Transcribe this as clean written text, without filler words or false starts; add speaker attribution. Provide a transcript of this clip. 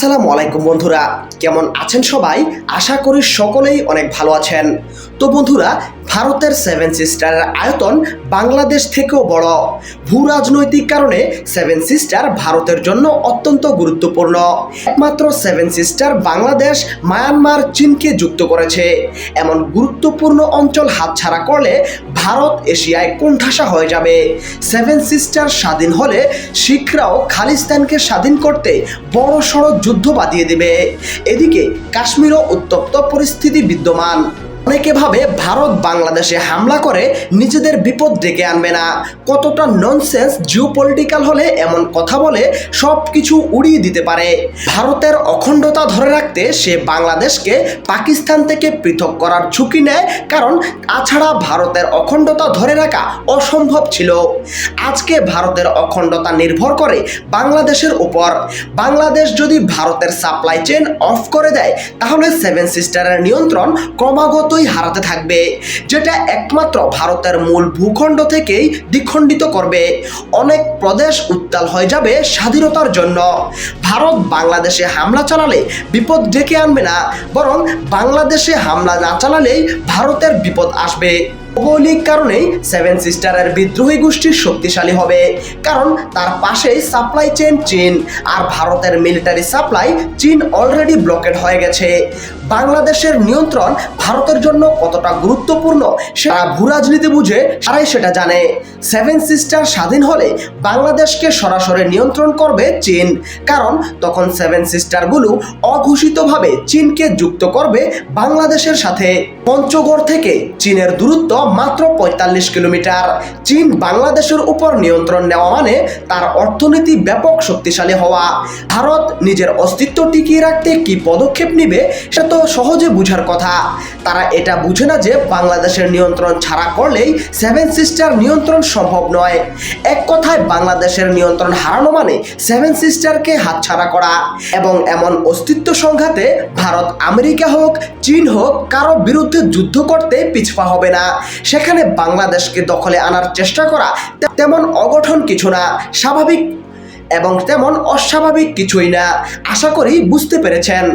Speaker 1: আসসালামু আলাইকুম বন্ধুরা, কেমন আছেন সবাই? আশা করি সকলেই অনেক ভালো আছেন। তো বন্ধুরা, ভারতের সেভেন সিস্টারের আয়তন বাংলাদেশ থেকেও বড়। ভূ রাজনৈতিক কারণে সেভেন সিস্টার ভারতের জন্য অত্যন্ত গুরুত্বপূর্ণ। একমাত্র সেভেন সিস্টার বাংলাদেশ, মায়ানমার, চীনকে যুক্ত করেছে। এমন গুরুত্বপূর্ণ অঞ্চল হাতছাড়া করলে ভারত এশিয়ায় কোণঠাসা হয়ে যাবে। সেভেন সিস্টার স্বাধীন হলে শিখরাও খালিস্তানকে স্বাধীন করতে বড়সড় যুদ্ধ বাঁধিয়ে দেবে। এদিকে কাশ্মীরও উত্তপ্ত পরিস্থিতি বিদ্যমান। অনেকে ভাবে ভারত বাংলাদেশে হামলা করে নিজেদের বিপদ ডেকে আনবে না। কতটা ননসেন্স জিওপলিটিক্যাল হলে এমন কথা বলে সব কিছু উড়িয়ে দিতে পারে। ভারতের অখণ্ডতা ধরে রাখতে সে বাংলাদেশকে পাকিস্তান থেকে পৃথক করার ঝুঁকি নেয়, কারণ তাছাড়া ভারতের অখণ্ডতা ধরে রাখা অসম্ভব ছিল। আজকে ভারতের অখণ্ডতা নির্ভর করে বাংলাদেশের উপর। বাংলাদেশ যদি ভারতের সাপ্লাই চেইন অফ করে দেয়, তাহলে সেভেন সিস্টারের নিয়ন্ত্রণ ক্রমাগত হারাতে থাকবে, যেটা একমাত্র ভারতের মূল ভূখণ্ড থেকেই দ্বিখণ্ডিত করবে। অনেক প্রদেশ উত্তাল হয়ে যাবে স্বাধীনতার জন্য। ভারত বাংলাদেশে হামলা চালালে বিপদ ডেকে আনবে না, বরং বাংলাদেশে হামলা না চালালেই ভারতের বিপদ আসবে। ভৌগোলিক কারণেই সেভেন সিস্টারের বিদ্রোহী গোষ্ঠী শক্তিশালী হবে, কারণ তার পাশেই সাপ্লাই চেইন চীন, আর ভারতের মিলিটারি সাপ্লাই চীন অলরেডি ব্লকেড হয়ে গেছে। বাংলাদেশের নিয়ন্ত্রণ ভারতের জন্য কতটা গুরুত্বপূর্ণ সেটা ভূরাজনীতি বুঝে তারাই সেটা জানে। সেভেন সিস্টার স্বাধীন হলে বাংলাদেশকে সরাসরি নিয়ন্ত্রণ করবে চীন, কারণ তখন সেভেন সিস্টারগুলো অঘোষিতভাবে চীনকে যুক্ত করবে বাংলাদেশের সাথে। পঞ্চগড় থেকে চীনের দূরত্ব মাত্র ৪৫ কিলোমিটার। চীন বাংলাদেশের উপর নিয়ন্ত্রণ নেওয়া মানে তার অর্থনীতি ব্যাপক শক্তিশালী হওয়া। ভারত নিজের অস্তিত্ব টিকিয়ে রাখতে কি পদক্ষেপ নেবে সেটা তো সহজে বুঝার কথা। তারা এটা বুঝে না যে বাংলাদেশের নিয়ন্ত্রণ ছাড়া করলেই সেভেন সিস্টার নিয়ন্ত্রণ সম্ভব নয়। এক কথায় বাংলাদেশের নিয়ন্ত্রণ হারানো মানে সেভেন সিস্টারকে হাতছাড়া করা। এবং এমন অস্তিত্ব সংঘাতে ভারত, আমেরিকা হোক, চীন হোক, কারো বিরুদ্ধে যুদ্ধ করতে পিছপা হবে না। সেখানে বাংলাদেশকে দখলে আনার চেষ্টা করা তেমন অগঠন কিছু না, স্বাভাবিক এবং তেমন অস্বাভাবিক কিছুই না। আশা করি বুঝতে পেরেছেন।